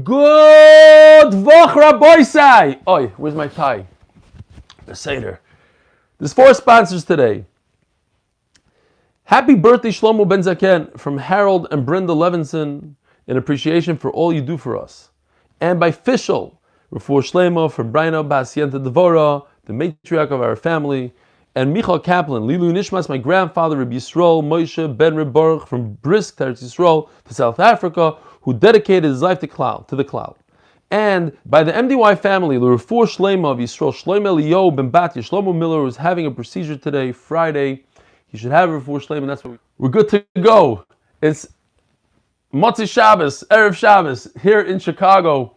Good Voch Rabboisai! Oi, where's my tie? The Seder. There's 4 sponsors today. Happy birthday, Shlomo Benzaquen, from Harold and Brenda Levinson, in appreciation for all you do for us. And by Fishel, Refuah Shlema for Breinna, Yenta, Devorah, the Matriarch of our family. And Micha Kaplan, LeIluy nishmas, my grandfather, Rabbi Yisrael, Moshe, Boruch, from Brisk to Eretz Yisroel to South Africa, who dedicated his life to the klal. And by the MDY Family, Lrefua shelayma of Yisrael, Shlomo Miller, Betya, Shlomo Miller, who's having a procedure today, Friday. He should have Refuah shelayma. That's what we're good to go. It's Motzi Shabbos, Erev Shabbos, here in Chicago.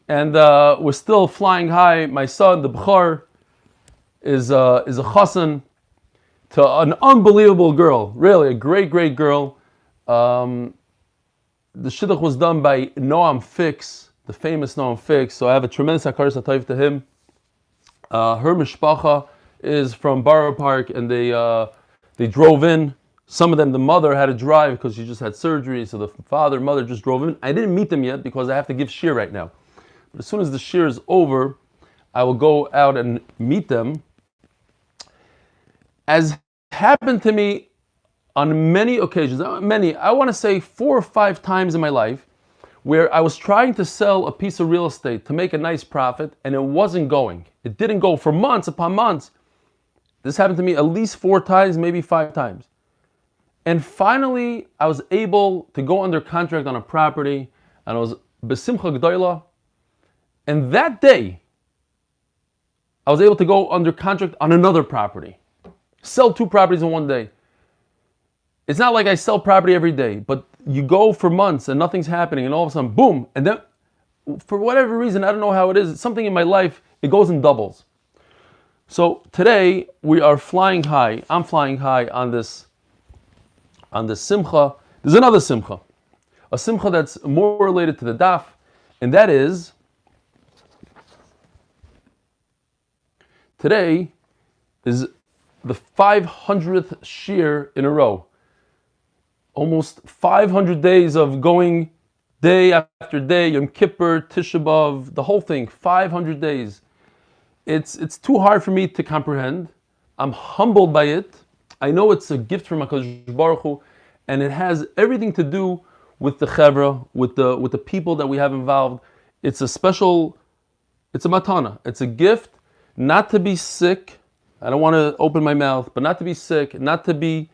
And we're still flying high. My son, the Bechor, is a chassan to an unbelievable girl. Really, a great, great girl. The shidduch was done by Noam Fix, the famous Noam Fix. So I have a tremendous hakaras hatov to him. Her mishpacha is from Borough Park, and they drove in. Some of them, the mother had to drive because she just had surgery. So the father, mother just drove in. I didn't meet them yet because I have to give shir right now. But as soon as the shir is over, I will go out and meet them. As happened to me on many occasions, I want to say 4 or 5 times in my life, where I was trying to sell a piece of real estate to make a nice profit, and it wasn't going. It didn't go for months upon months. This happened to me at least 4 times, maybe 5 times. And finally, I was able to go under contract on a property, and I was besimcha gdoila. And that day, I was able to go under contract on another property. Sell 2 properties in one day. It's not like I sell property every day, but you go for months and nothing's happening, and all of a sudden, boom, and then, for whatever reason, I don't know how it is, something in my life, it goes in doubles. So today, we are flying high. I'm flying high on this simcha. There's another simcha. A simcha that's more related to the daf, and that is, today is the 500th shir in a row. Almost 500 days of going day after day, Yom Kippur, Tisha B'Av, the whole thing, 500 days. It's too hard for me to comprehend. I'm humbled by it. I know it's a gift from HaKadosh Baruch Hu, and it has everything to do with the chevra, with the people that we have involved. It's a matana. It's a gift not to be sick. I don't want to open my mouth, but not to be sick, not to be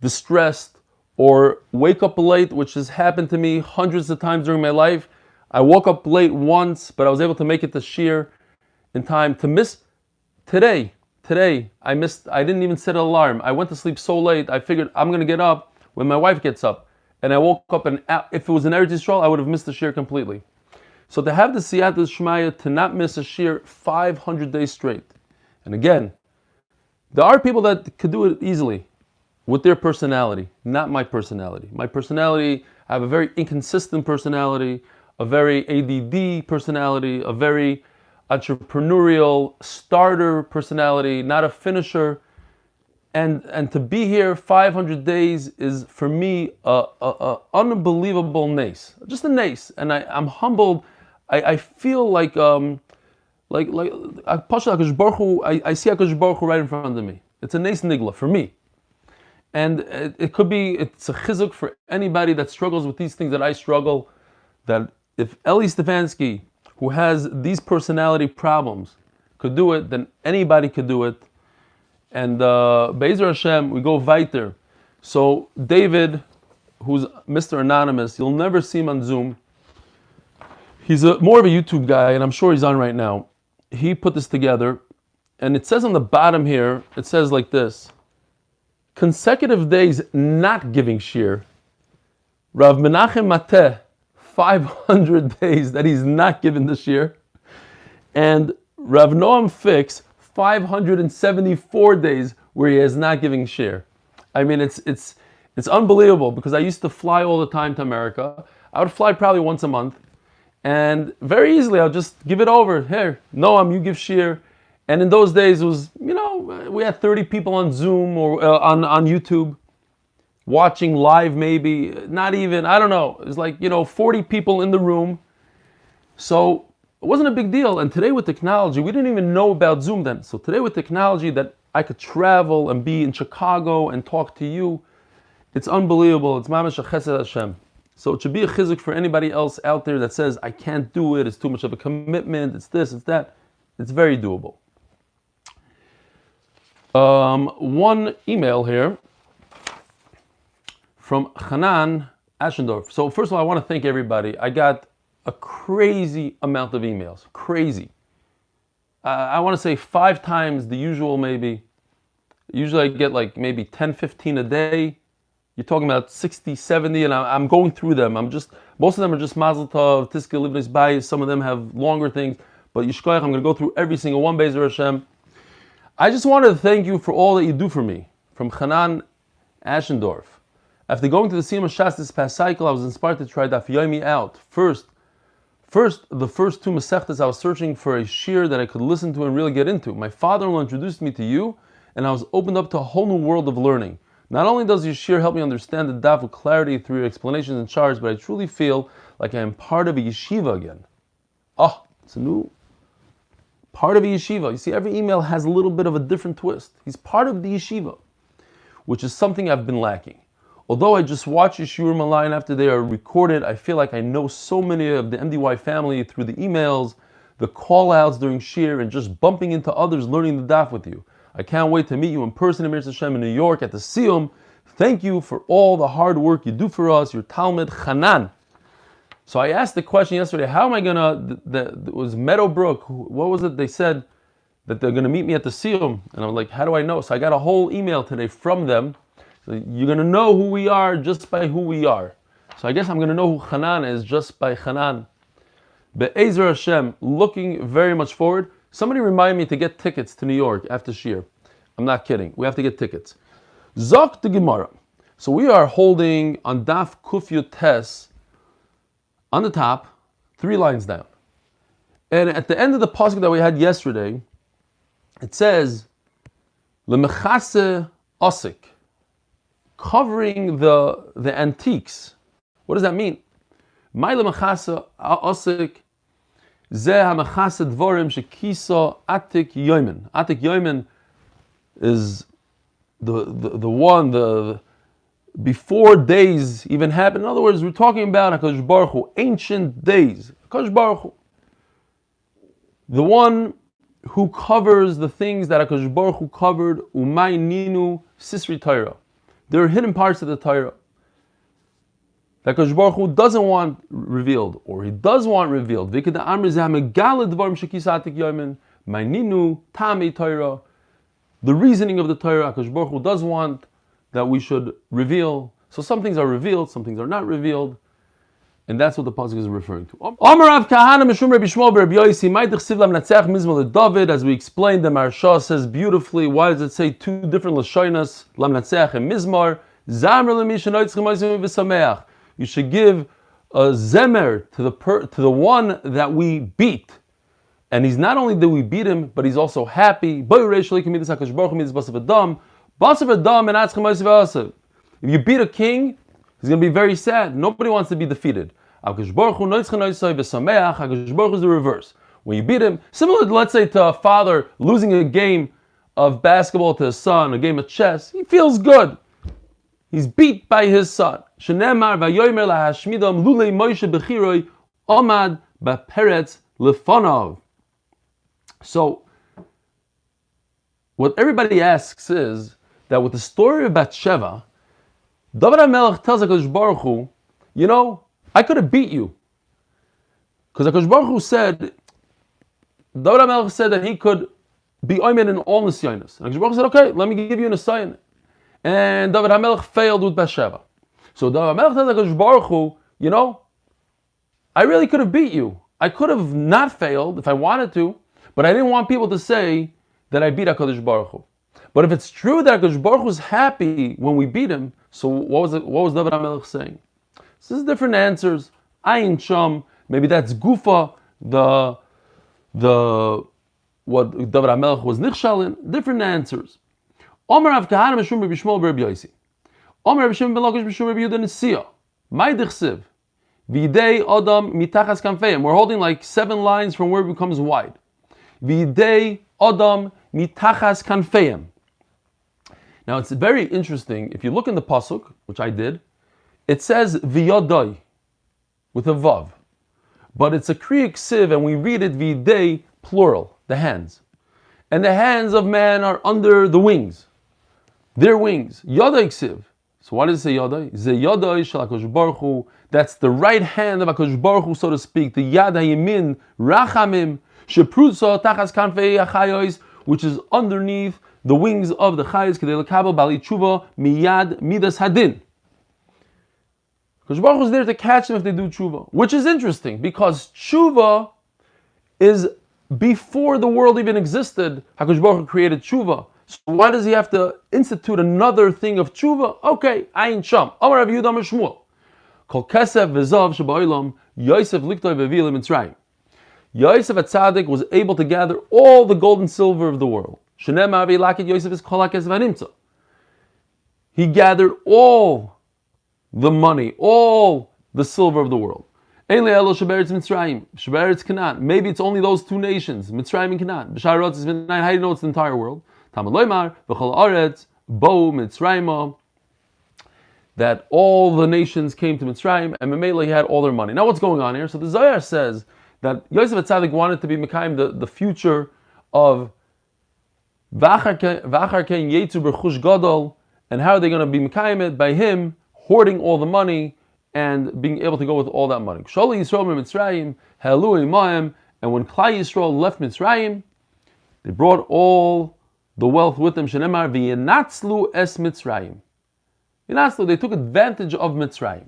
distressed, or wake up late, which has happened to me hundreds of times during my life. I woke up late once, but I was able to make it to shir in time. To miss today, I didn't even set an alarm. I went to sleep so late, I figured I'm going to get up when my wife gets up. And I woke up, and if it was in Eretz Yisroel, I would have missed the shir completely. So to have the siyata d'shmaya, to not miss a shir 500 days straight. And again, there are people that could do it easily with their personality, not my personality. My personality, I have a very inconsistent personality, a very ADD personality, a very entrepreneurial starter personality, not a finisher. And to be here 500 days is for me a unbelievable nace, just a nace. And I'm humbled. I feel like HaKadosh Baruch Hu, I see HaKadosh Baruch Hu right in front of me. It's a nace nigla for me. And it's a chizuk for anybody that struggles with these things that I struggle, that if Eli Stefansky, who has these personality problems, could do it, then anybody could do it. And Be'ezer Hashem, we go weiter. So David, who's Mr. Anonymous, you'll never see him on Zoom. He's more of a YouTube guy, and I'm sure he's on right now. He put this together, and it says on the bottom here, it says like this: consecutive days not giving shir. Rav Menachem Mateh, 500 days that he's not given the shir. And Rav Noam Fix, 574 days where he is not giving shir. I mean, it's unbelievable, because I used to fly all the time to America. I would fly probably once a month, and very easily I'll just give it over. Here, Noam, you give shir. And in those days, it was, we had 30 people on Zoom or on YouTube. watching live maybe, not even, I don't know. It's like, 40 people in the room. So it wasn't a big deal. And today with technology, we didn't even know about Zoom then. So today with technology that I could travel and be in Chicago and talk to you, it's unbelievable. It's mamash chesed Hashem. So it should be a chizuk for anybody else out there that says, I can't do it, it's too much of a commitment, it's this, it's that. It's very doable. One email here from Hanan Aschendorf. So first of all, I want to thank everybody. I got a crazy amount of emails. Crazy. I want to say 5 times the usual maybe. Usually I get like maybe 10, 15 a day. You're talking about 60, 70, and I'm going through them. Most of them are just Mazel Tov, Tiske Livnis Bayis. Some of them have longer things. But Yishkoyach, I'm going to go through every single one, Be'ezer Hashem. I just wanted to thank you for all that you do for me. From Hanan Aschendorf. After going to the Siyum Shas this past cycle, I was inspired to try Daf Yomi out. First, the first 2 Masechtas, I was searching for a shir that I could listen to and really get into. My father-in-law introduced me to you, and I was opened up to a whole new world of learning. Not only does your shir help me understand the daf with clarity through your explanations and charts, but I truly feel like I am part of a yeshiva again. It's a new part of a yeshiva. You see, every email has a little bit of a different twist. He's part of the yeshiva, which is something I've been lacking. Although I just watch your shiurim online after they are recorded, I feel like I know so many of the MDY family through the emails, the call-outs during shir, and just bumping into others learning the daf with you. I can't wait to meet you in person in Eretz Yisroel in New York at the Siyum. Thank you for all the hard work you do for us, your Talmud Hanan. So I asked the question yesterday, how am I going to, it was Meadowbrook, what was it? They said that they're going to meet me at the Siyum. And I'm like, how do I know? So I got a whole email today from them. So you're going to know who we are just by who we are. So I guess I'm going to know who Hanan is just by Hanan. Be'ezer Hashem, looking very much forward. Somebody remind me to get tickets to New York after Shir. I'm not kidding. We have to get tickets. Zok the Gemara. So we are holding on Daf Kufyu Tes on the top, 3 lines down. And at the end of the pasuk that we had yesterday, it says, Lemechase Osik, covering the antiques. What does that mean? My Lemechase Osik, Zeh hamachase dvorim shekiso atik yomen. Atik yomen is the one before days even happened. In other words, we're talking about HaKadosh Baruch Hu, ancient days. HaKadosh Baruch Hu, the one who covers the things that HaKadosh Baruch Hu covered. Umay ninu sisri Torah. There are hidden parts of the Torah that HaKadosh Baruch Hu doesn't want revealed, or He does want revealed. The reasoning of the Torah, HaKadosh Baruch Hu does want that we should reveal. So some things are revealed, some things are not revealed, and that's what the pasuk is referring to. As we explained, the Marsha says beautifully. Why does it say 2 different lashonas, lamnatzeach and mizmar? You should give a zemer to the one that we beat. And he's not only that we beat him, but he's also happy. If you beat a king, he's going to be very sad. Nobody wants to be defeated. HaKadosh Baruch is the reverse. When you beat him, similar to, let's say, to a father losing a game of basketball to his son, a game of chess, he feels good. He's beat by his son. Shenemar vayomer lahashmidam lulei Moshe bechiroi omad baperetz lefonov. So, what everybody asks is that with the story of Bathsheba, David HaMelech tells HaKadosh Baruch Hu, I could have beat you. Because HaKadosh Baruch Hu said, David HaMelech said that he could be oimen in all nisyonos. And HaKadosh Baruch Hu said, okay, let me give you an nisyon. And David HaMelech failed with Bathsheba. So David HaMelech tells HaKadosh Baruch Hu, I really could have beat you. I could have not failed if I wanted to, but I didn't want people to say that I beat HaKadosh Baruch Hu. But if it's true that HaKadosh Baruch Hu was happy when we beat him, so what was David HaMelech saying? So this is different answers. Ayin Sham, maybe that's Gufa, what David HaMelech was Nichshal in, different answers. Omer Av Kahana Meshum B'Shmuel B'Reb Yosi. Omer Rabbi Shimon ben Lakish b'shur Rabbi Yehuda Nesiya. My dichsiv. V'idei Adam mitachas kanfeim. We're holding like 7 lines from where it becomes wide. V'idei Adam mitachas kanfeim. Now it's very interesting. If you look in the pasuk, which I did, it says v'yodai with a vav, but it's a kriya ksiv, and we read it v'idei plural, the hands, and the hands of man are under the wings, their wings. Yodai ksiv. So why does it say yodai? Ze yodai shel HaKadosh Baruch Hu. That's the right hand of HaKadosh Baruch Hu, so to speak. The yad hayamin rachamim sheprutza tachas kanfei achayos, which is underneath the wings of the chayos, kedei lekabel bali tshuva miyad midas hadin. Because Baruch Hu is there to catch them if they do tshuva, which is interesting because tshuva is before the world even existed. HaKadosh Baruch Hu created tshuva. So why does he have to institute another thing of tshuva? Okay, ayin sham. Amar Rav Yehuda Amar Shmuel. Kol kesef v'zav sheba'olam Yosef liktoi v'avil Mitzrayim. Yosef HaTzadik was able to gather all the gold and silver of the world. Shenema v'ilakit Yosef is kol hakesef hanimtza. He gathered all the money, all the silver of the world. Eli Elo sheberetz Mitzrayim, sheberetz Canaan. Maybe it's only those 2 nations, Mitzrayim and Canaan. B'shar Rotz is been 9. How do you know it's the entire world? Tamad loymar v'chol aretz bo Mitzrayim. That all the nations came to Mitzrayim, and Memela he had all their money. Now what's going on here? So the Zohar says that Yosef HaTzadik wanted to be Mekayim the future of V'achar ken yetzu b'chush gadol, and how are they going to be Mekayim it? By him hoarding all the money and being able to go with all that money. Shlomo Yisrael Mitzrayim LeIluy ma'im, and when klal Yisrael left Mitzrayim, they brought all the wealth with them. Shenemar v'yenatzlu es Mitzrayim. They took advantage of Mitzrayim.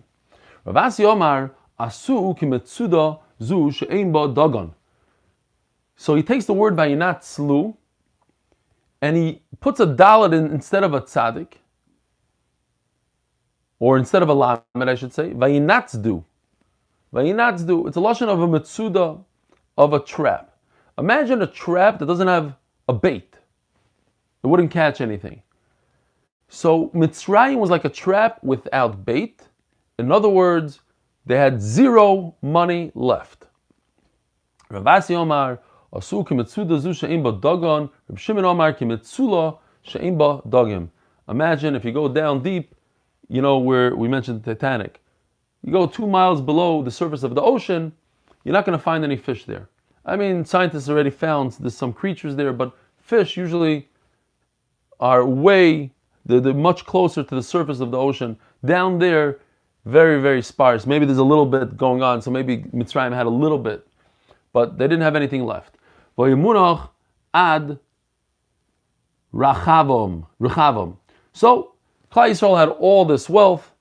Rav Asi Omar asu ki metzuda zu she'ein ba dagon. So he takes the word v'yenatzlu and he puts a dalet in instead of a tzaddik, or instead of a lamed, I should say. V'yenatzdu. V'yenatzdu. It's a lashon of a metzuda, of a trap. Imagine a trap that doesn't have a bait. It wouldn't catch anything. So Mitzrayim was like a trap without bait. In other words, they had 0 money left. Rav Asi Omar asu ki metzuda zu she'ein ba dagon. Rav Shimon Omar ki metzula she'ein ba dagim. Imagine if you go down deep, you know where we mentioned the Titanic. You go 2 miles below the surface of the ocean, you're not going to find any fish there. I mean, scientists already found there's some creatures there, but fish usually are they're much closer to the surface of the ocean. Down there, very, very sparse. Maybe there's a little bit going on, so maybe Mitzrayim had a little bit, but they didn't have anything left. V'yemunach ad rachavam. So klal Yisrael had all this wealth,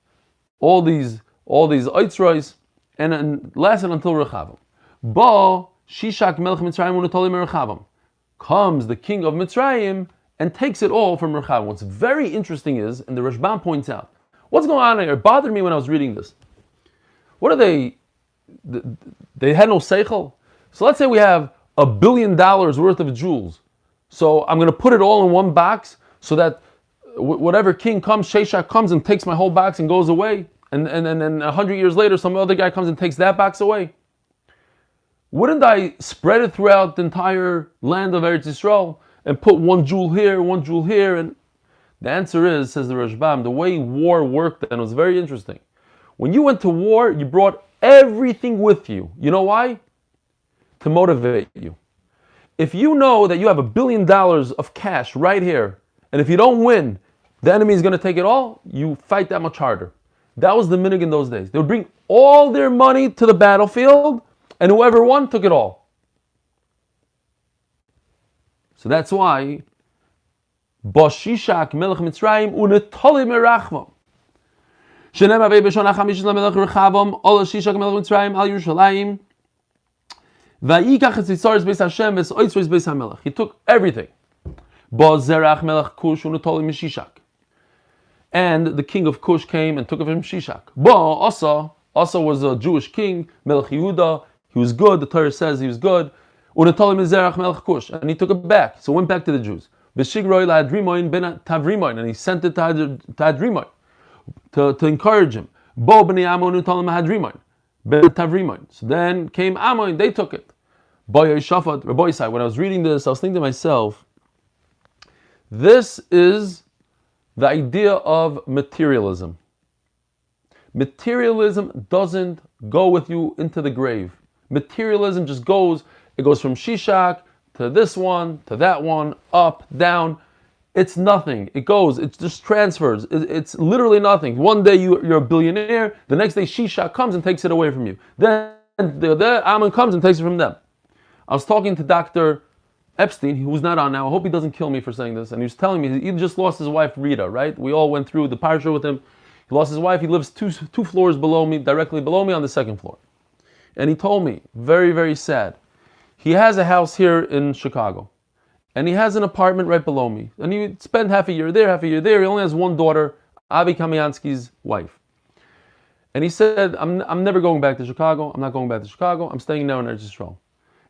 all these oitzrois, and it lasted until Rechavam. Ba Shishak melech Mitzrayim unatolim Rechavam. Comes the king of Mitzrayim and takes it all from Rechavam. What's very interesting is, and the Rashbam points out, what's going on here? It bothered me when I was reading this. What are they? They had no seichel. So let's say we have $1 billion worth of jewels. So I'm going to put it all in one box so that whatever king comes, Sheshach comes and takes my whole box and goes away. And 100 years later, some other guy comes and takes that box away. Wouldn't I spread it throughout the entire land of Eretz Yisroel and put one jewel here, one jewel here? And the answer is, says the Rashbam, the way war worked then was very interesting. When you went to war, you brought everything with you. You know why? To motivate you. If you know that you have $1 billion of cash right here, and if you don't win, the enemy is going to take it all, you fight that much harder. That was the minhag in those days. They would bring all their money to the battlefield, and whoever won took it all. So that's why Bashishak melech Mitzrayim unetoli merachvam. Shenem avei b'shana chamishes lamelech Rechavam ol Shishak melech Mitzrayim al Yerushalayim vayikach et tzitzarus beis Hashem v'oitzros beis HaMelech. He took everything. Ba zerach melech Kush unetoli mishishak. And the king of Kush came and took it from Shishak. Ba Asa was a Jewish king, Melech Yehuda. He was good. The Torah says he was good. Unetoli mizerach melech Kush, and he took it back. So it went back to the Jews. V'shigroi la'adrimoin ben tavrimoin, and he sent it to Adrimoin. to encourage him. Bo b'nei Ammon u'talim mahadrimon, betavrimon. So then came Ammon, they took it. Boy Shafat, Rabbi Isai. When I was reading this, I was thinking to myself, this is the idea of materialism. Materialism doesn't go with you into the grave. Materialism just goes, it goes from Shishak to this one, to that one, up, down. It's nothing. It goes, it just transfers. It's literally nothing. One day you're a billionaire, the next day Shishak comes and takes it away from you. Then the Ammon comes and takes it from them. I was talking to Dr. Epstein, who's not on now. I hope he doesn't kill me for saying this. And he was telling me he just lost his wife Rita, right? We all went through the parsha with him. He lost his wife. He lives two floors below me, directly below me on the second floor. And he told me, very, very sad. He has a house here in Chicago. And he has an apartment right below me. And he spent half a year there, half a year there. He only has one daughter, Avi Kamiansky's wife. And he said, I'm never going back to Chicago. I'm not going back to Chicago. I'm staying now in Eretz Yisroel.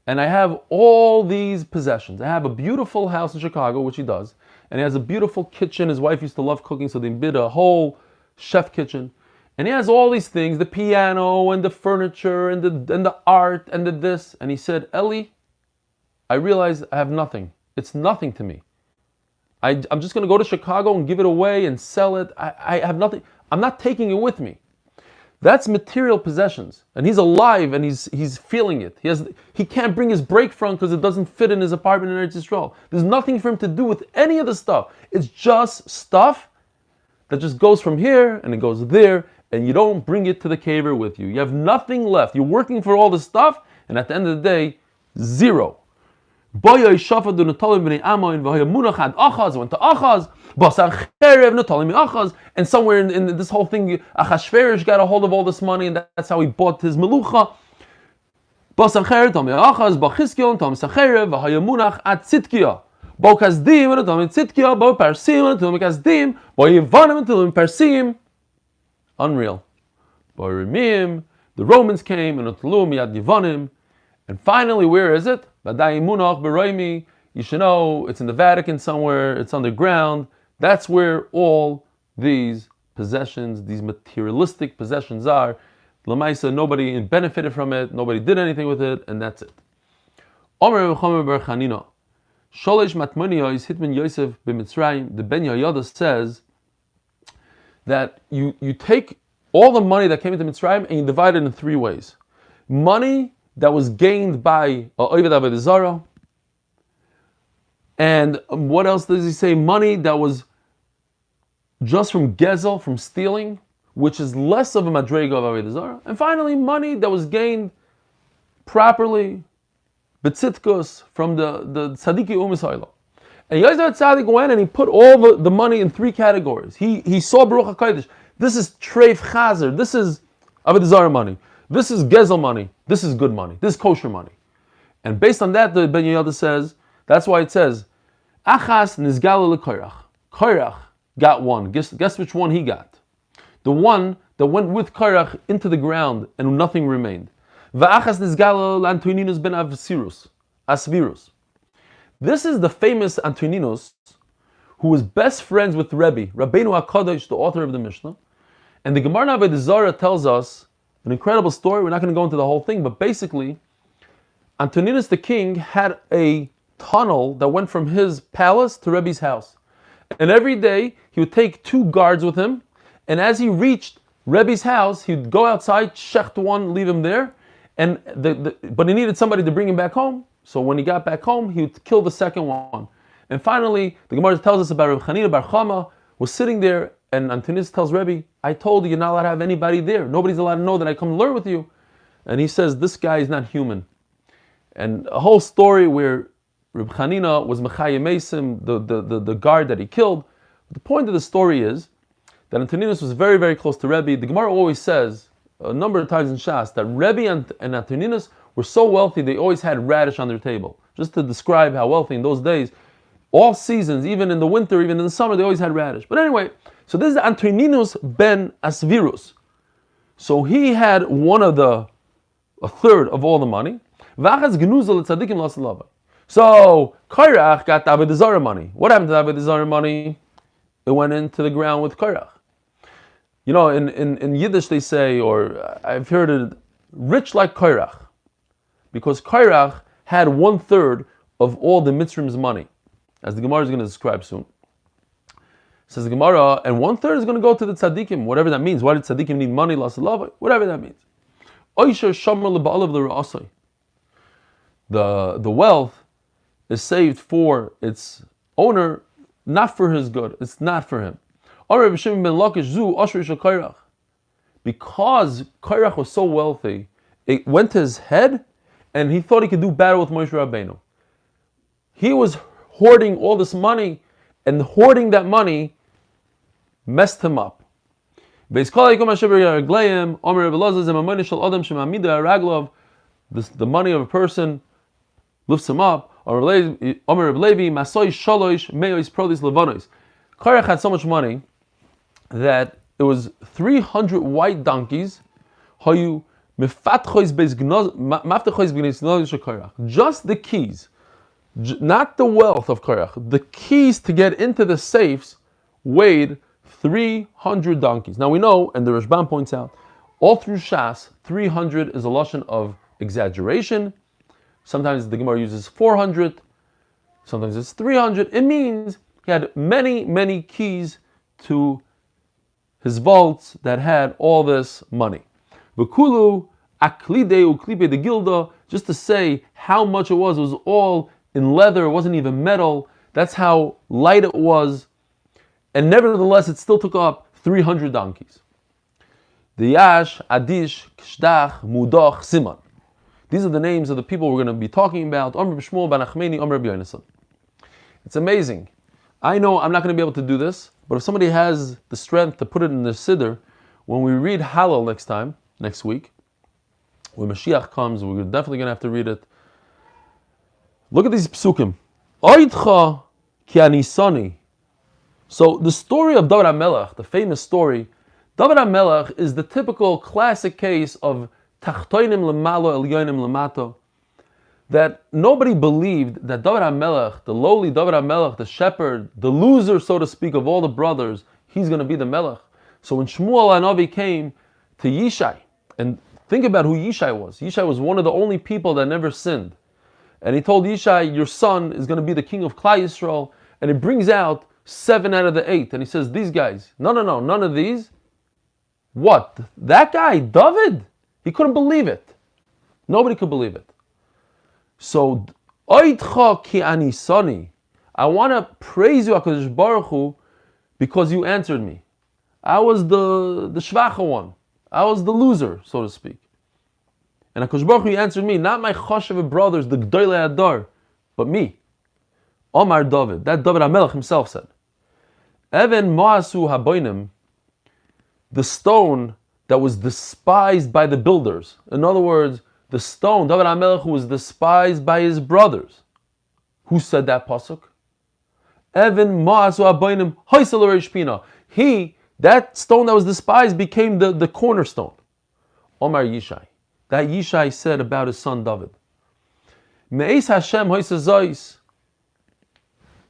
And I have all these possessions. I have a beautiful house in Chicago, which he does. And he has a beautiful kitchen. His wife used to love cooking, so they bid a whole chef kitchen. And he has all these things, the piano and the furniture and the art and the this. And he said, Eli, I realize I have nothing. It's nothing to me. I'm just going to go to Chicago and give it away and sell it. I have nothing. I'm not taking it with me. That's material possessions. And he's alive and he's feeling it. He can't bring his brake front because it doesn't fit in his apartment in Eretz Yisroel. There's nothing for him to do with any of the stuff. It's just stuff that just goes from here and it goes there, and you don't bring it to the caver with you. You have nothing left. You're working for all the stuff, and at the end of the day, zero. Went to Achaz, and somewhere in this whole thing, Achashverosh got a hold of all this money, and that's how he bought his melucha. Unreal. The Romans came, and finally, where is it? You should know it's in the Vatican somewhere, it's underground. That's where all these possessions, these materialistic possessions are. Lamaisa, nobody benefited from it, nobody did anything with it, and that's it. The Ben Yoyada says that you take all the money that came into Mitzrayim and you divide it in three ways. Money that was gained by Oved Avodah Zarah. And what else does he say? Money that was just from Gezel, from stealing, which is less of a madrega of Avodah Zarah. And finally, money that was gained properly, betzitkus, from the tzadiki u'misayla. And Yosef Tzaddik went and he put all the money in three categories. He saw Baruch HaKodesh. This is treif chazer. This is Avodah Zarah money. This is Gezel money. This is good money. This is kosher money. And based on that, the Ben Yoyada says, that's why it says, Achas nizgala leKorach. Korach got one. Guess which one he got? The one that went with Korach into the ground and nothing remained. Va'achas nizgala l'Antoninus ben Asvirus. This is the famous Antoninus who was best friends with Rebbe, Rabbeinu HaKadosh, the author of the Mishnah. And the Gemara Avodah Zarah tells us an incredible story. We're not going to go into the whole thing, but basically, Antoninus the king had a tunnel that went from his palace to Rebbe's house. And every day, he would take two guards with him, and as he reached Rebbe's house, he'd go outside, shecht one, leave him there, and but he needed somebody to bring him back home. So when he got back home, he would kill the second one. And finally, the Gemara tells us about Reb Chanina Bar Chama was sitting there, and Antoninus tells Rebbe, I told you you're not allowed to have anybody there. Nobody's allowed to know that I come to learn with you. And he says, this guy is not human. And a whole story where Reb Chanina was Mechayim Mesim, the guard that he killed. But the point of the story is that Antoninus was very, very close to Rebbe. The Gemara always says, a number of times in Shas, that Rebbe and Antoninus were so wealthy, they always had radish on their table. Just to describe how wealthy in those days, all seasons, even in the winter, even in the summer, they always had radish. But anyway, so this is Antoninus ben Asvirus. So he had a third of all the money. So Korach got the Avodah Zarah money. What happened to the Avodah Zarah money? It went into the ground with Korach. You know, in Yiddish they say, or I've heard it, rich like Korach. Because Korach had 1/3 of all the Mitzrayim's money, as the Gemara is going to describe soon. Says the Gemara, and 1/3 is going to go to the tzaddikim, whatever that means. Why did tzaddikim need money? Whatever that means. The wealth is saved for its owner, not for his good. It's not for him. Because Korach was so wealthy, it went to his head, and he thought he could do battle with Moshe Rabbeinu. He was hoarding all this money, and hoarding that money messed him up. The money of a person lifts him up. Korach had so much money that it was 300 white donkeys. Just the keys, not the wealth of Korach. The keys to get into the safes weighed 300 donkeys. Now we know, and the Rashbam points out, all through Shas, 300 is a lashon of exaggeration. Sometimes the Gemara uses 400, sometimes it's 300. It means he had many, many keys to his vaults that had all this money. V'kulu aklide uklipe de gilda, just to say how much it was all in leather, it wasn't even metal. That's how light it was. And nevertheless, it still took up 300 donkeys. The Yash, Adish, Kshdach, Mudach, Siman. These are the names of the people we're going to be talking about. It's amazing. I know I'm not going to be able to do this, but if somebody has the strength to put it in the Siddur, when we read Hallel next week, when Mashiach comes, we're definitely going to have to read it. Look at these psukim. Oitcha ki anisani. So the story of David HaMelech, the famous story, David HaMelech is the typical classic case of tachtoinim lemalo elyonim lemato, that nobody believed that David HaMelech, the lowly David HaMelech, the shepherd, the loser, so to speak, of all the brothers, he's going to be the Melech. So when Shmuel Hanavi came to Yishai, and think about who Yishai was. Yishai was one of the only people that never sinned. And he told Yishai, your son is going to be the king of klal Yisrael, and he brings out 7 out of the 8, and he says, these guys, no, none of these. What? That guy, David? He couldn't believe it. Nobody could believe it. So, Oitcha ki anisani, I want to praise you, HaKadosh Baruch Hu, because you answered me. I was the shvacha one. I was the loser, so to speak. And HaKadosh Baruch Hu answered me, not my choshev brothers, the Gdolei Adar, but me. Omar David, that David HaMelech himself said. Even Moasu Haboinim, the stone that was despised by the builders. In other words, the stone, David HaMelech, who was despised by his brothers. Who said that pasuk? Even Moasu Haboinim Hoysel Reish Pina. That stone that was despised became the cornerstone. Omar Yishai. That Yishai said about his son David. Me'es Hashem Hoysel Zois.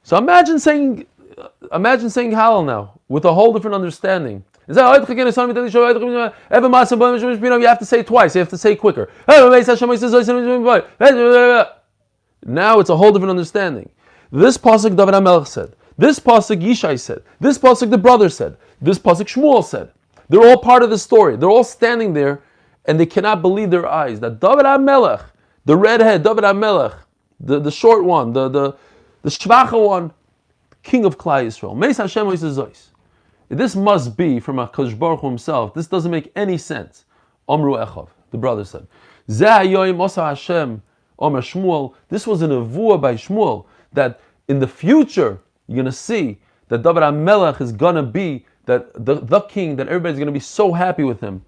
So imagine saying Hallel now with a whole different understanding. You have to say it twice. You have to say it quicker. Now it's a whole different understanding. This pasuk David HaMelech said. This pasuk Yishai said. This pasuk the brother said. This pasuk Shmuel said. They're all part of the story. They're all standing there, and they cannot believe their eyes that David HaMelech, the redhead David HaMelech, the short one, the shvacha one, king of klal Yisrael. Meis Hashem Zois. This must be from HaKadosh Baruch Hu himself. This doesn't make any sense. Omru Echav, the brother said. Zeh hayoim osa Hashem Omer Shmuel. This was a nevuah by Shmuel that in the future you're going to see that David HaMelech is going to be the king, that everybody's going to be so happy with him.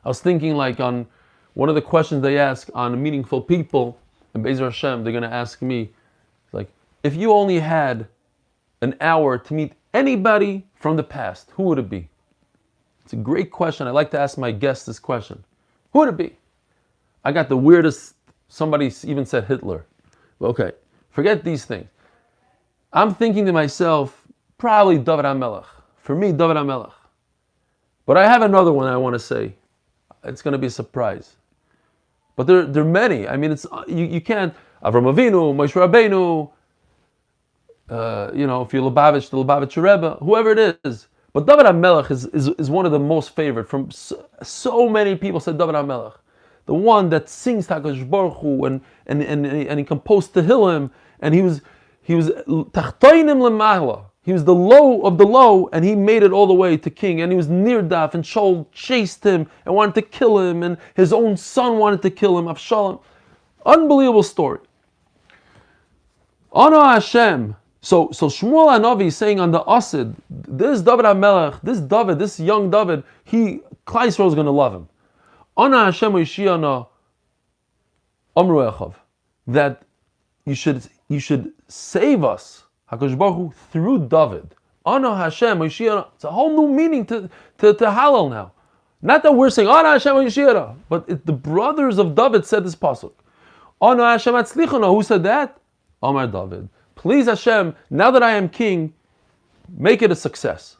I was thinking like on one of the questions they ask on Meaningful People, and Be'ezer Hashem, they're going to ask me, like, if you only had an hour to meet anybody from the past, who would it be? It's a great question. I like to ask my guests this question. Who would it be? I got the weirdest, somebody even said Hitler. Okay, forget these things. I'm thinking to myself, probably David HaMelech. For me, David HaMelech. But I have another one I want to say. It's going to be a surprise. But there are many. I mean, it's you can't. Avram Avinu, Moshe Rabbeinu, if you're Lubavitch, the Lubavitch Rebbe, whoever it is. But David HaMelech is one of the most favored. From so many people said David HaMelech, the one that sings HaKadosh Baruch Hu and he composed Tehillim, and he was Tachtoinim Lemahla. He was the low of the low, and he made it all the way to king. And he was near Daf, and Shaul chased him and wanted to kill him, and his own son wanted to kill him. Avshalom, unbelievable story. Ana Hashem. So Shmuel Hanavi is saying on the Asid, this David HaMelech, this young David, Klal Yisrael is going to love him. Ana Hashem Yishiana Amru Echav, that you should save us, HaKadosh Baruch Hu, through David. Ana Hashem Yishiana. It's a whole new meaning to Hallel now. Not that we're saying Ana Hashem Yishiana, but the brothers of David said this pasuk. Ana Hashem Atzlichana. Who said that? Amar David. Please Hashem, now that I am king, make it a success.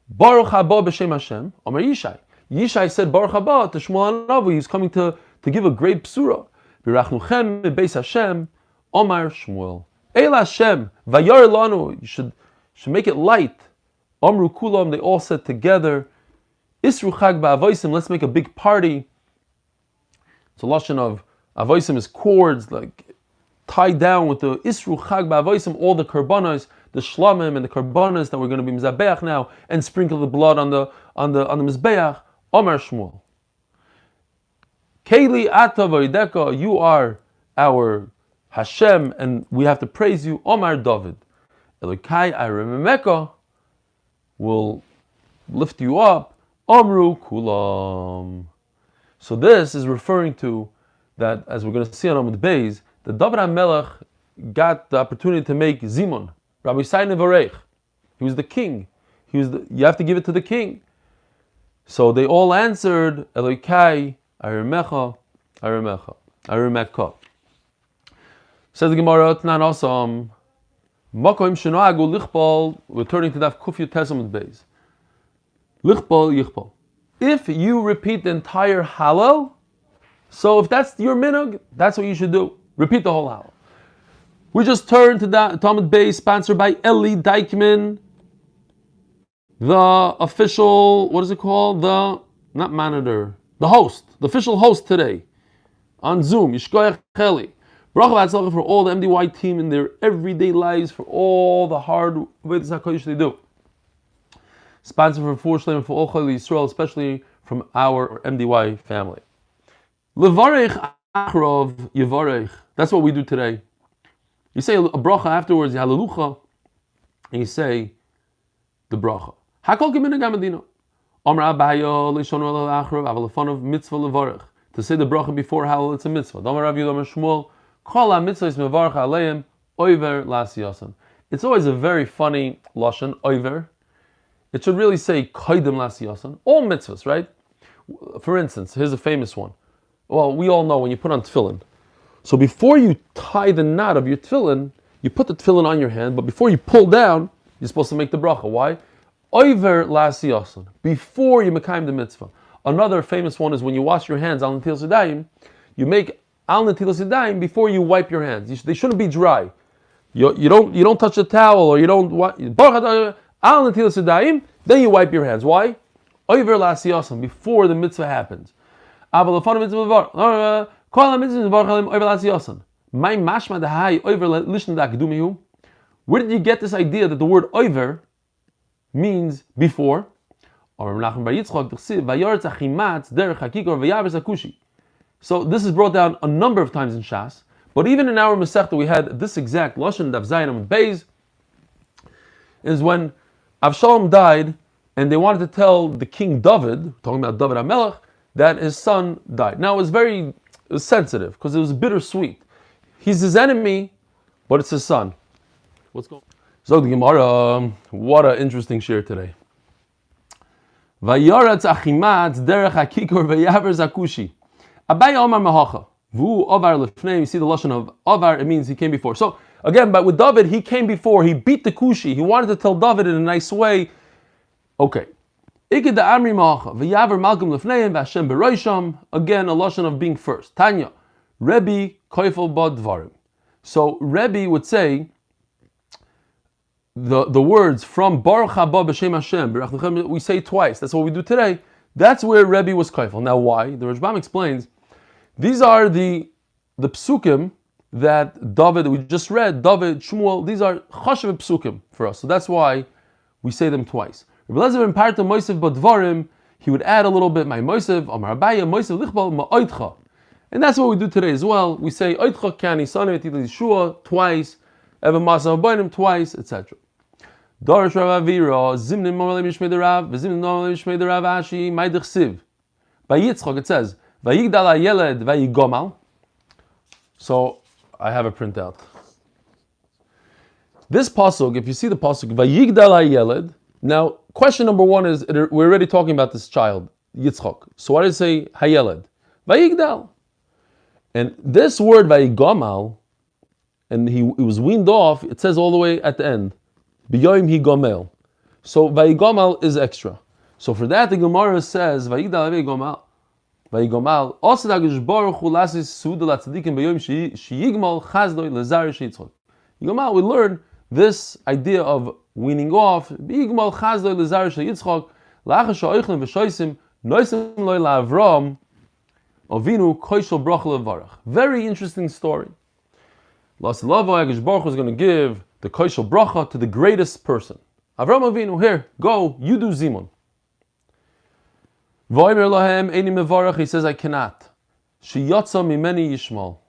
Baruch haba b'shem Hashem, Amar Yishai. Yishai said Baruch haba to Shmuel Hanavi. He's coming to give a great psura. Birachnuchem Beis Hashem, Amar Shmuel. Eila Hashem, Vayar Lanu. You should make it light. Amru Kulam. They all said together, Isru Chag ba'avosim. Let's make a big party. It's a lashon of avosim is cords, like tied down with the Isru Chag ba'avosim, all the karbanos, the shlamim and the karbanos that we're going to be mizabeach now, and sprinkle the blood on the mizbeach. Amar Shmuel. Keili ata v'ideka. You are our Hashem, and we have to praise you. Amar David. Elokai Aramemeka will lift you up. Amru Kulam. So this is referring to that, as we're going to see on Amud Beis, the David HaMelech got the opportunity to make Zimun, Rabbi Yisai Nevarech. He was the king. You have to give it to the king. So they all answered, Elokai Aramecha, Arameka. Says the Gemara, Tnan Osam, Makoim Shenoagu Lichbal. We're turning to Daf Kufyu Amud Beis. Lichbal Yichbal. If you repeat the entire Hallel, so if that's your minhag, that's what you should do. Repeat the whole Hallel. We just turned to Amud Beis, sponsored by Eli Stefansky, the official, what is it called? The host, the official host today on Zoom. Yishkoyach Cheli. Bracha v'atzlacha for all the MDY team in their everyday lives, for all the hard work they do. Sponsored for Refuah shelayma for all Eli Stefansky, especially from our MDY family. Levarech achrov yevarech. That's what we do today. You say a bracha afterwards, hallelujah, and you say the bracha. Hakol k'minhag haMedina. Amar Abaya leishonu el achrov avalafanav mitzvah levarech. To say the bracha before hallel, it's a mitzvah. Amar Rav Yehuda Amar Shmuel. Kol ha-mitzvah is mevarech aleim oiver lasiyasan. It's always a very funny lashon, oiver. It should really say koidem lasiyasan. All mitzvahs, right? For instance, here's a famous one. Well, we all know when you put on tefillin. So before you tie the knot of your tefillin, you put the tefillin on your hand, but before you pull down, you're supposed to make the bracha. Why? Oiver lasiyasan. Before you mekayim the mitzvah. Another famous one is when you wash your hands al netilas yadayim, you make al netilas yadayim before you wipe your hands. They shouldn't be dry. You don't touch the towel, or you don't al netilas yadayim, then you wipe your hands. Why? Oiver lasiyasan, before the mitzvah happens. My mashma dahai oiver lishna dakdumihu. Where did you get this idea that the word oiver means before? So this is brought down a number of times in Shas, but even in our Masechta we had this exact lashon Daf Amud Beis, is when Avshalom died and they wanted to tell the king David, talking about David HaMelech, that his son died. Now it was sensitive because it was bittersweet. He's his enemy, but it's his son. What's going on? So the Gemara, what an interesting shir today. Vayaratz achimat derech hakikor vayaver zakushi. Abai Omar mahacha. Vu ovar lefnei. You see the lashon of ovar, it means he came before. So again, but with David, he came before. He beat the kushi. He wanted to tell David in a nice way. Okay, Iked Amri Ma'acha, V'yaver Malkum Lefneim, V'Hashem Beroisham. Again, a lashon of being first. Tanya, Rebbe Koifel Bod Dvarim. So Rebbe would say the words from Baruch Haba B'Shem Hashem, we say twice. That's what we do today. That's where Rebbe was Koifel. Now why? The Rashbam explains, these are the psukim that David, we just read, David, Shmuel, these are chashav psukim for us. So that's why we say them twice. Rebbe Lezer in Parta Moisev Badvarim, he would add a little bit, my Moisev, Amar Abaya, Moisev Lichbal, Ma'oitcha. And that's what we do today as well. We say, Oitcha Kani Sanet Yeshua twice, Eva Masa Aboinim twice, etc. Dorish Rav Avira, Zimnim Momalim Yishmei Derav, Zimnim Momalim Yishmei Derav Ashi, Maidich Siv. By Yitzchak it says, Vayigdal HaYeled Vayigomal. So, I have a printout. This pasuk, if you see the pasuk, Vayigdal HaYeled. Now, question number one is, we're already talking about this child, Yitzchak. So why does it say Hayeled? Vayigdal. And this word Vayigomal, and he was weaned off, it says all the way at the end, B'yoim hi gomel. So Vayigomal is extra. So for that, the Gemara says, Vayigdal Vayigomal. Vayigomal, also Dagish Boruch Hu lasis suda latzadikim b'yoim sheyigmal chazdoi lezar sheyitzchak. Yigomal, we learn this idea of weaning off, b'yigmal chazdoi lezar sheyitzchak, la'achas ha'oichlin v'shoisim, noisim loy la'avram, ovinu koishel bracha levarach. Very interesting story. La'asilavo Dagish Boruch Hu is going to give the koishel bracha to the greatest person. Avram Avinu, here, go, you do zimun. He says, I cannot. Sheyotza mimeni Yishmael.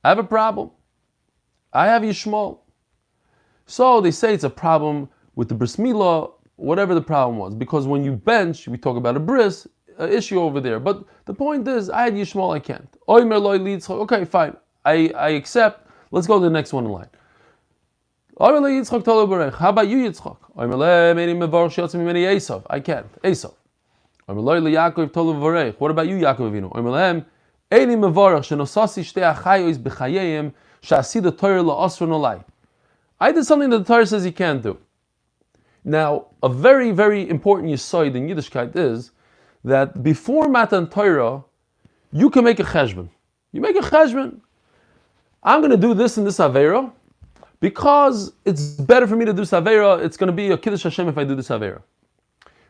I have a problem. I have Yishmael. So they say it's a problem with the bris milah, whatever the problem was. Because when you bench, we talk about a bris, an issue over there. But the point is, I had Yishmael, I can't. Okay, fine. I accept. Let's go to the next one in line. How about you, Yitzchak? I can't. Esav. What about you, Yaakov Avinu? I did something that the Torah says you can't do. Now, a very, very important yesod in Yiddishkeit is that before Matan Torah, you can make a cheshbon. You make a cheshbon. I'm going to do this and this avera because it's better for me to do this avera. It's going to be a kiddush Hashem if I do this avera.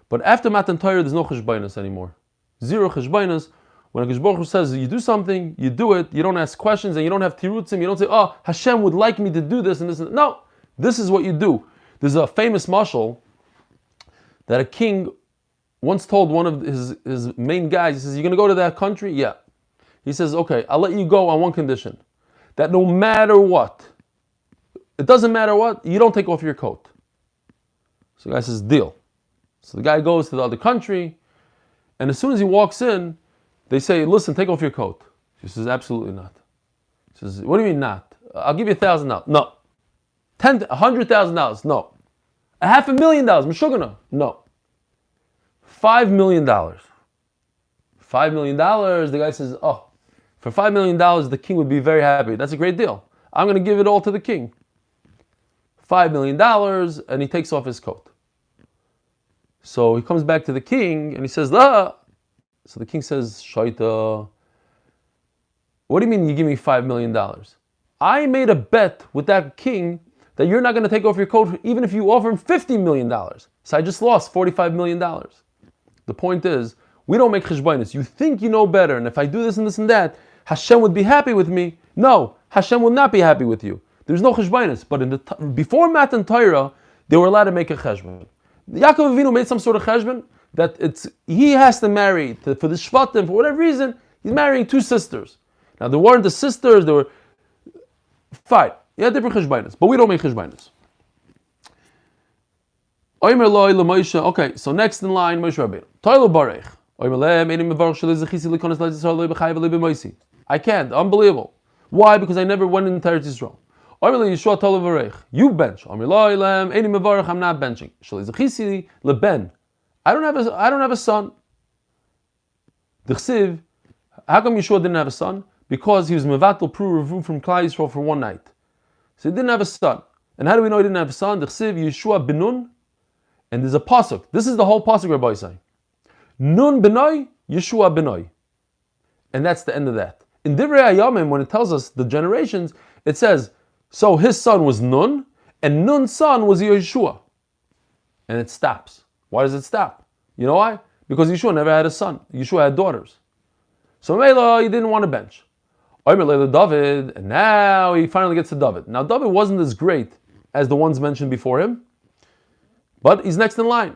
But after Matan Torah, there's no cheshbonus anymore. Zero cheshbonus. When a Baruch Hu says you do something, you do it. You don't ask questions and you don't have tirutzim. You don't say, oh, Hashem would like me to do this and this. And no, this is what you do. There's a famous mashal that a king once told one of his main guys. He says, "You're going to go to that country?" Yeah. He says, "Okay, I'll let you go on one condition: that no matter what, it doesn't matter what, you don't take off your coat." So the guy says, "Deal." So the guy goes to the other country, and as soon as he walks in, they say, "Listen, take off your coat." He says, "Absolutely not." He says, "What do you mean not? I'll give you $1,000. No. $100,000. No. $500,000. Meshugana. No. $5 million. $5 million. The guy says, "Oh, for $5 million, the king would be very happy. That's a great deal. I'm going to give it all to the king." $5 million, and he takes off his coat. So he comes back to the king and he says, "Ah." So the king says, "Shaita, what do you mean you give me $5 million? I made a bet with that king that you're not going to take off your coat even if you offer him $50 million. So I just lost $45 million. The point is, we don't make cheshbonos. You think you know better, and if I do this and this and that, Hashem would be happy with me. No, Hashem will not be happy with you. There's no cheshbonos. But before Matan Torah, they were allowed to make a cheshbon. Yaakov Avinu made some sort of cheshbon that he has to marry for the shvatim, for whatever reason, he's marrying two sisters. Now they weren't the sisters, they were fine. You had different cheshbonos, but we don't make cheshbonos. Okay, so next in line, Moshe Rabbeinu. I can't, unbelievable. Why? Because I never went into Eretz Yisroel. You bench. I'm not benching. I don't have a son. How come Yeshua didn't have a son? Because he was mevatel pru from klal Yisrael for one night. So he didn't have a son. And how do we know he didn't have a son? Yeshua benun. And there's a pasuk. This is the whole pasuk Rabbi saying. Nun benoi, Yeshua benoi. And that's the end of that. In Divrei Hayamim, when it tells us the generations, it says, so his son was Nun, and Nun's son was Yeshua. And it stops. Why does it stop? You know why? Because Yeshua never had a son. Yeshua had daughters. So Mela, he didn't want to bench. David, and now he finally gets to David. Now David wasn't as great as the ones mentioned before him, but he's next in line.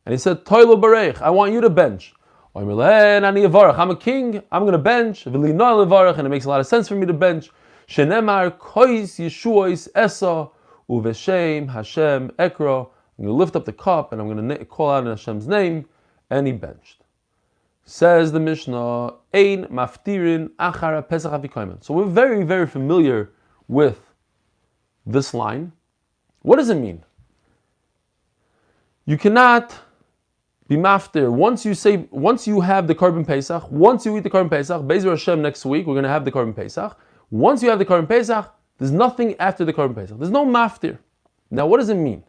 And he said, Toilo Barech, I want you to bench. I'm a king, I'm going to bench. And it makes a lot of sense for me to bench. Shenemar kois Yeshuois esa uveshem Hashem ekro. I'm going to lift up the cup and I'm going to call out in Hashem's name. And he benched. Says the Mishnah, Ein maftirin achara pesach avikoymen. So we're very, very familiar with this line. What does it mean? You cannot be maftir. Once you have the Korban Pesach, once you eat the Korban Pesach, Be'ezer Hashem next week, we're going to have the Korban Pesach. Once you have the Korban Pesach, there's nothing after the Korban Pesach. There's no maftir. Now what does it mean?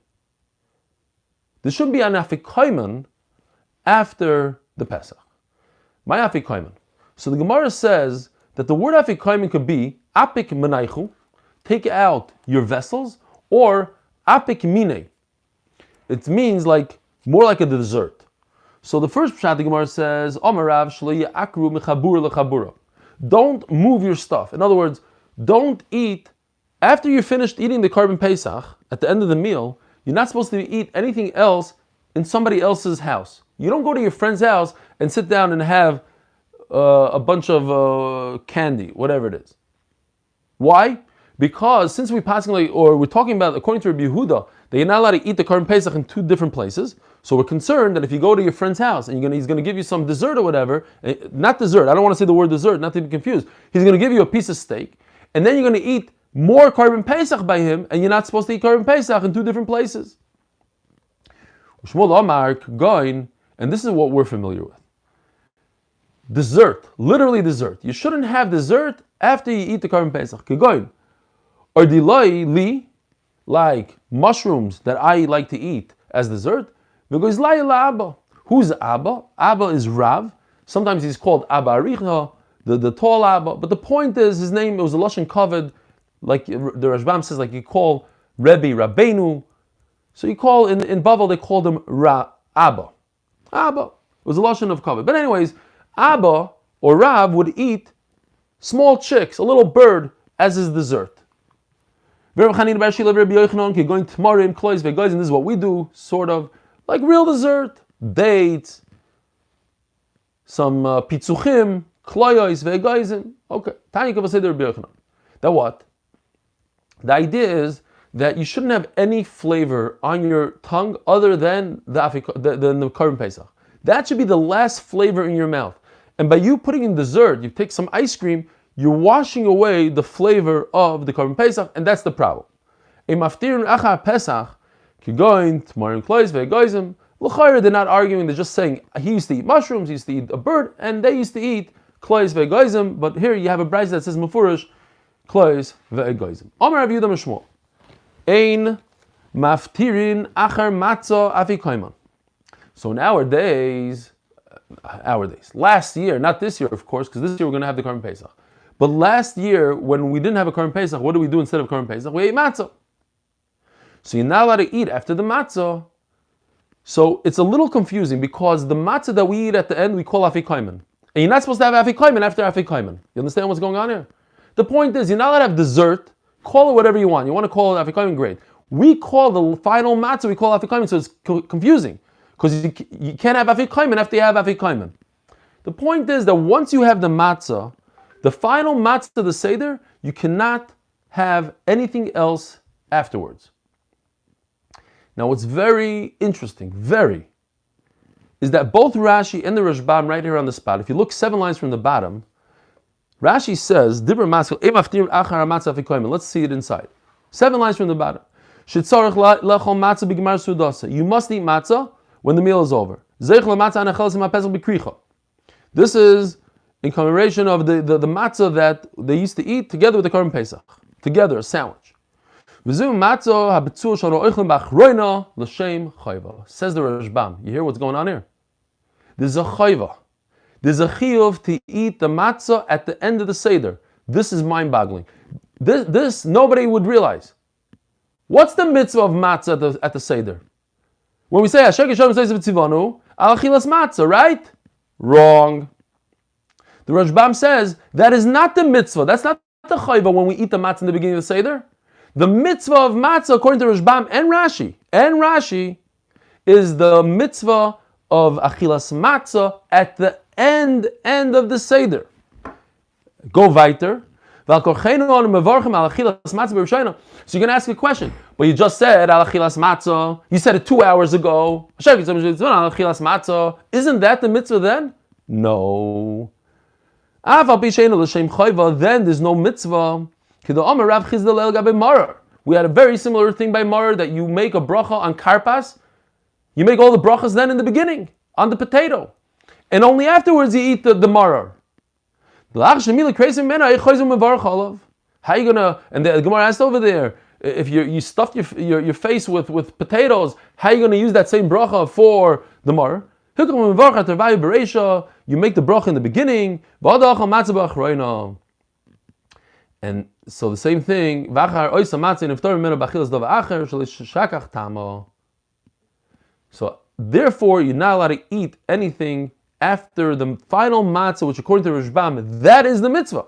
There should be an afikoymen after the Pesach. My afikoymen. So the Gemara says that the word afikoymen could be apik menaichu, take out your vessels, or apik mine. It means more like a dessert. So the first pshat the Gemara says, Omarav shlo akru mechabur lechabura. Don't move your stuff. In other words, don't eat after you're finished eating the Korban Pesach. At the end of the meal, you're not supposed to eat anything else in somebody else's house. You don't go to your friend's house and sit down and have a bunch of candy, whatever it is. Why? Because since we're talking about, according to Rabbi Yehuda, that you're not allowed to eat the Korban Pesach in two different places. So we're concerned that if you go to your friend's house and he's going to give you some dessert or whatever, not dessert, I don't want to say the word dessert, not to be confused. He's going to give you a piece of steak, and then you're going to eat more Korban Pesach by him, and you're not supposed to eat Korban Pesach in two different places. And this is what we're familiar with. Dessert, literally dessert. You shouldn't have dessert after you eat the Korban Pesach. Kegoin, or LeIluy, like mushrooms that I like to eat as dessert. Because Abba. Who's Abba? Abba is Rav. Sometimes he's called Abba Aricha, the tall Abba. But the point is, his name, it was a lashon kavod, like the Rashbam says, like you call Rebbe Rabbeinu. So you call, in Bavel they called him Abba. Abba. It was a lashon of kavod. But anyways, Abba or Rav would eat small chicks, a little bird, as his dessert. And this is what we do, sort of like real dessert, dates, some pitzuchim, kloyos, ve'egoizim. Okay, Tanya Kavaseder Rabbi Yochanan. That what? The idea is that you shouldn't have any flavor on your tongue other than the Korban Pesach. That should be the last flavor in your mouth. And by you putting in dessert, you take some ice cream, you're washing away the flavor of the Korban Pesach, and that's the problem. They're not arguing, they're just saying he used to eat mushrooms, he used to eat a bird, and they used to eat klois ve'egoizim, but here you have a brayz that says mefurish klois ve'egoizim. Amar Rav Yehuda Mishmuel, ein maftirin achar matzah afikoyman. So nowadays, last year, not this year of course, because this year we're going to have the Korban Pesach, but last year when we didn't have a Korban Pesach, what do we do instead of Korban Pesach? We ate matzah. So you're not allowed to eat after the matzah. So it's a little confusing because the matzah that we eat at the end we call afikoyman. And you're not supposed to have afikoyman after afikoyman. You understand what's going on here? The point is, you're not allowed to have dessert. Call it whatever you want. You want to call it afikoyman, great. We call the final matzah, we call afikoyman, so it's confusing. Because you can't have afikoyman after you have afikoyman. The point is that once you have the matzah, the final matzah, the seder, you cannot have anything else afterwards. Now what's very interesting, is that both Rashi and the Rashbam right here on the spot, if you look 7 lines from the bottom, Rashi says, let's see it inside. 7 lines from the bottom. You must eat matzah when the meal is over. This is in commemoration of the matzah that they used to eat together with the Korban Pesach. Together, a sandwich. Says the Rashbam. You hear what's going on here? there's a chayva. There's a chiyuv to eat the matzah at the end of the Seder. This is mind-boggling. This nobody would realize. What's the mitzvah of matzah at the Seder? When we say Asher Kishem says v'tzivanu al achilas matzah, right? Wrong. The Rashbam says that is not the mitzvah. That's not the chayva when we eat the matzah in the beginning of the Seder. The mitzvah of matzah, according to Rashbam and Rashi, is the mitzvah of achilas matzah at the end of the Seder. Go weiter. So you're going to ask a question. But you just said al achilas matzah. You said it 2 hours ago. Isn't that the mitzvah then? No. Then there's no mitzvah. We had a very similar thing by Marar that you make a bracha on karpas. You make all the brachas then in the beginning on the potato, and only afterwards you eat the Marar. How are you gonna? And the Gemara asked over there, if you stuffed your face with potatoes, how are you gonna use that same bracha for the Marar? You make the bracha in the beginning, and so the same thing. So therefore, you're not allowed to eat anything after the final matzah, which according to Rashbam, that is the mitzvah.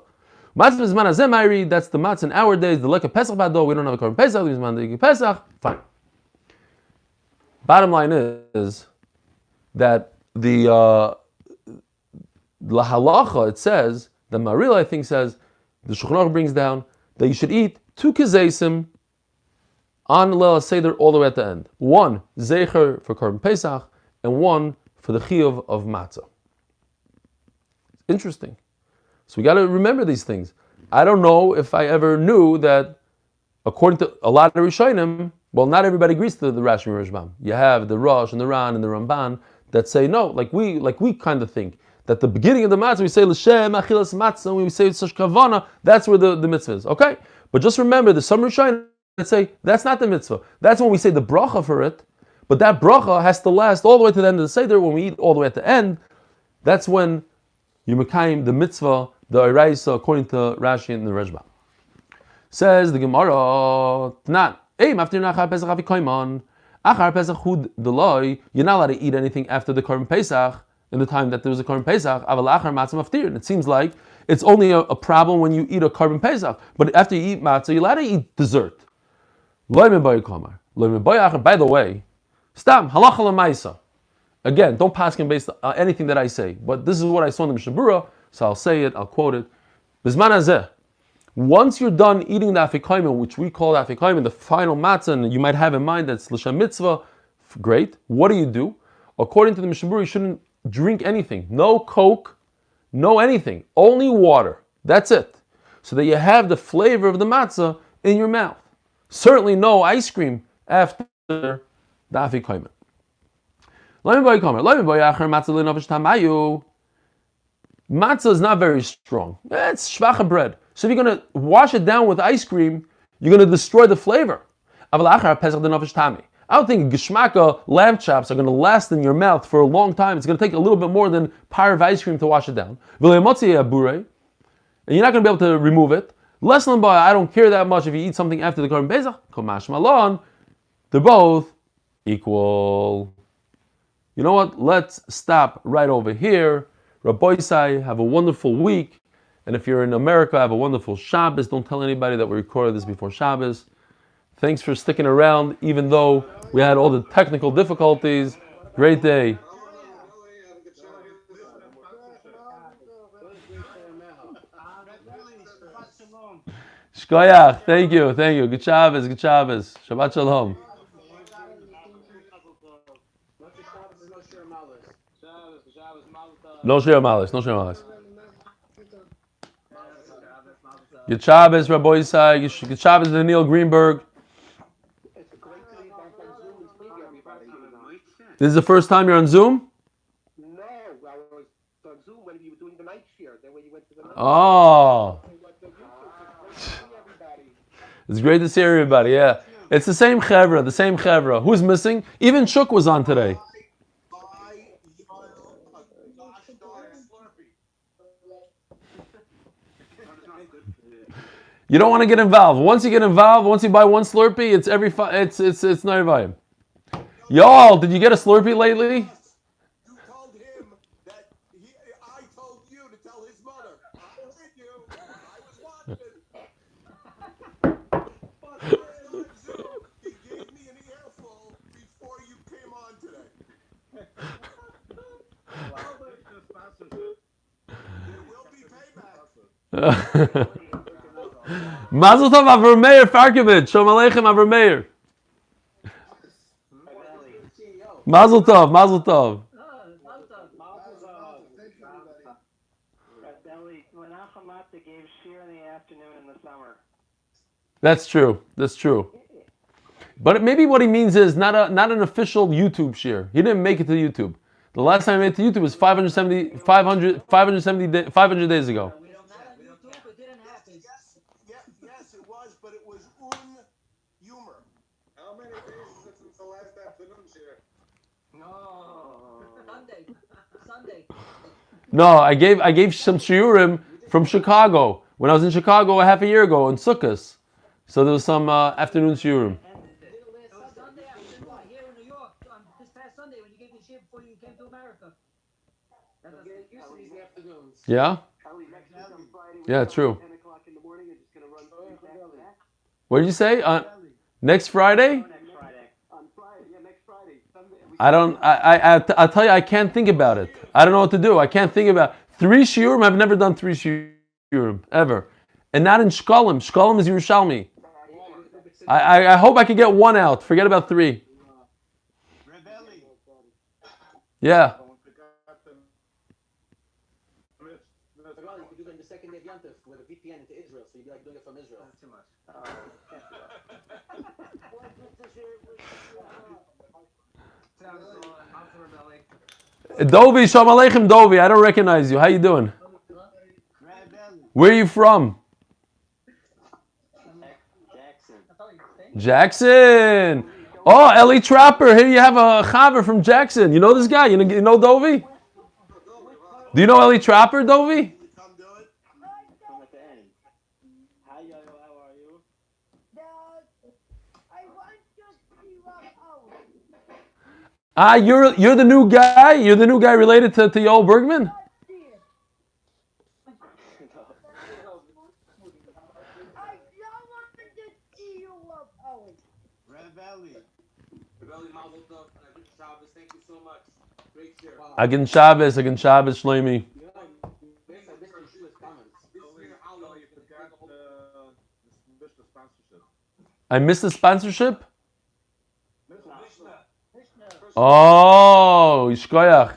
That's the matzah in our days. The leka pesach bado. We don't have a korban pesach. We use pesach. Fine. Bottom line is that the halacha, it says, the Maril, I think, says, the Shulchan Aruch brings down that you should eat 2 kizeisim on Leil Seder all the way at the end. 1 zecher for korban pesach and 1 for the chiyuv of matzah. Interesting. So we got to remember these things. I don't know if I ever knew that, according to a lot of Rishonim, well, not everybody agrees to the Rashi and Rashbam. You have the Rosh and the Ran and the Ramban that say no, like we kind of think that the beginning of the matzah we say l'shem achilas matzah, and we say such kavana, that's where the mitzvah is. Okay, but just remember, there's some Rishonim that say that's not the mitzvah. That's when we say the bracha for it, but that bracha has to last all the way to the end of the Seder. When we eat all the way at the end, that's when you mekayim the mitzvah, the oraisa, according to Rashi and the Rashbam. Says the Gemara, not. After Achar Pesach Avikoimon, Achar Pesach Hud LeIluy, you're not allowed to eat anything after the korban Pesach in the time that there was a korban Pesach. Aval Achar Matzah Maftir, and it seems like it's only a problem when you eat a korban Pesach. But after you eat matzah, you're allowed to eat dessert. By the way, Stam Halacha L'Maisa. Again, don't pass him based on anything that I say, but this is what I saw in the Mishnah Berurah, so I'll say it, I'll quote it. Bizman Hazeh. Once you're done eating the afikoyim, which we call afikoyim, the final matzah, and you might have in mind that's l'shem mitzvah, great. What do? According to the Mishnah Berurah, you shouldn't drink anything. No Coke, no anything. Only water. That's it. So that you have the flavor of the matzah in your mouth. Certainly no ice cream after the afikoyim. Matzah is not very strong. It's shvacha bread. So if you're going to wash it down with ice cream, you're going to destroy the flavor. I don't think geshmaka lamb chops are going to last in your mouth for a long time. It's going to take a little bit more than par of ice cream to wash it down. And you're not going to be able to remove it. Less than I don't care that much if you eat something after the korban pesach. They're both equal. You know what? Let's stop right over here. Rabbi Isai, have a wonderful week. And if you're in America, have a wonderful Shabbos. Don't tell anybody that we recorded this before Shabbos. Thanks for sticking around, even though we had all the technical difficulties. Great day. Shkoyach, thank you. Good Shabbos. Shabbat Shalom. No share malis. Good Shabbos, Rabbi Isai. Good Shabbos, Daniel Greenberg. This is the first time you're on Zoom? No, I was on Zoom when you were doing the night share. Then when you went to the night It's great to see everybody, yeah. It's the same chevra. Who's missing? Even Shuk was on today. You don't want to get involved. Once you get involved, once you buy one Slurpee, it's every it's Nayvayim. Y'all, did you get a Slurpee lately? You told him that I told you to tell his mother. I heard you. I was watching. He gave me an earful before you came on today. There will be payback. Mazel tov, Avraham Meir Farkovich. Shalom Aleichem, Avraham Meir. Mazel tov, mazel tov. Gave shear in the afternoon in the summer. That's true. That's true. But maybe what he means is not an official YouTube share. He didn't make it to YouTube. The last time he made it to YouTube was 500 days ago. Yes, it was, but it was humor. How many days is it since the last afternoon share? No. Sunday. No, I gave some shiurim from Chicago when I was in Chicago a half a year ago in Sukkot. So there was some afternoon shiurim. Sunday afternoon here in New York this past Sunday when you gave the shit before you came to America. Get used to these afternoons. Yeah? Yeah, true. 10 o'clock in the morning and just going to run back. What did you say? Next Friday? On Friday, next Friday. Sunday. I'll tell you, I can't think about it. I don't know what to do. I can't think about 3 shiurim. I've never done 3 shiurim, ever. And not in Shkolim. Shkolim is Yerushalmi. I hope I can get 1 out. Forget about 3. Yeah. You could do it on the second day of Yenta with a VPN into Israel, so you'd be like doing it from Israel. That's too much. Dovi, Shalom Aleichem, Dovi. I don't recognize you. How you doing? Where are you from? Jackson. Oh, Eli Trapper. Here you have a chaver from Jackson. You know this guy? You know Dovi? Do you know Eli Trapper, Dovi? Come do it. Hi, Yo, how are you? I want to see You're the new guy? You're the new guy related to Yoel Bergman? Thank you so much. Great share. Agin Shabbos, Shlomi. I missed the sponsorship? Oh, Yishkoyach.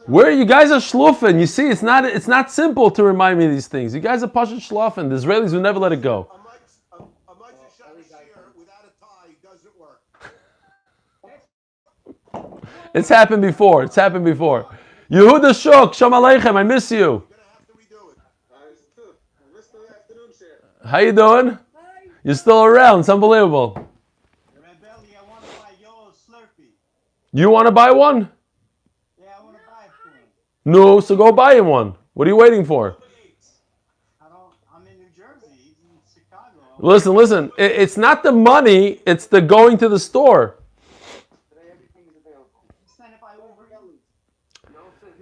Where you guys are shlufen? You see, it's not simple to remind me of these things. You guys are pashut shlufen. The Israelis will never let it go. Without a tie doesn't work. It's happened before. Yehuda Shuk, Shalom Aleichem, I miss you. You're gonna have to redo it. I missed the afternoon share. How you doing? You're still around. It's unbelievable. I want to buy your Slurpee. You want to buy one? Yeah, I want to buy one. No, so go buy him one. What are you waiting for? I'm in New Jersey. He's in Chicago. Listen. It's not the money. It's the going to the store.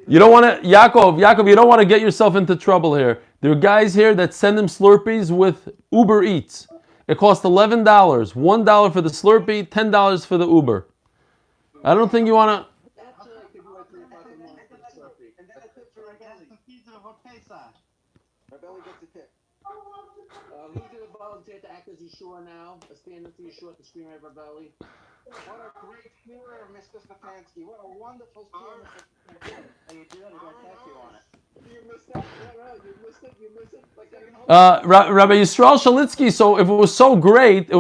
You don't want to, Yaakov, you don't want to get yourself into trouble here. There are guys here that send them Slurpees with Uber Eats. It costs $11. $1 for the Slurpee, $10 for the Uber. I don't think you want to... Who's going to volunteer to act as Yeshua now? Stand up to Yeshua at the screen of Belly. What a great speaker, Mr. Stefansky. What a wonderful speaker, Mr. Stefansky. And you did it, I'm going to test you on it. You missed that? Yeah, no, you missed it. Like Rabbi Yisrael Shalitsky, so if it was so great,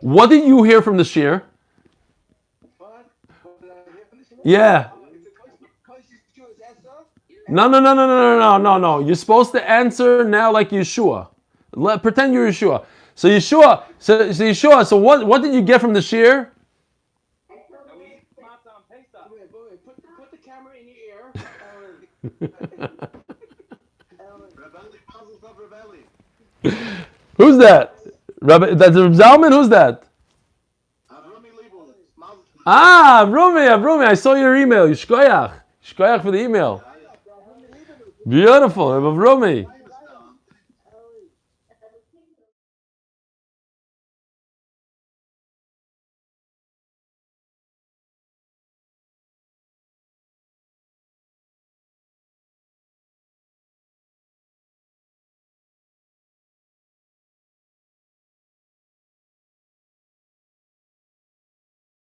what did you hear from the shir? What? Yeah. No. You're supposed to answer now like Yeshua. Pretend you're Yeshua. So Yeshua, so what did you get from the shir? Put the camera in your ear. Who's that? Rabbi, that's Reb Zalman? Who's that? Avrumi, I saw your email. Shkoyach for the email. Beautiful, Reb Avrumi.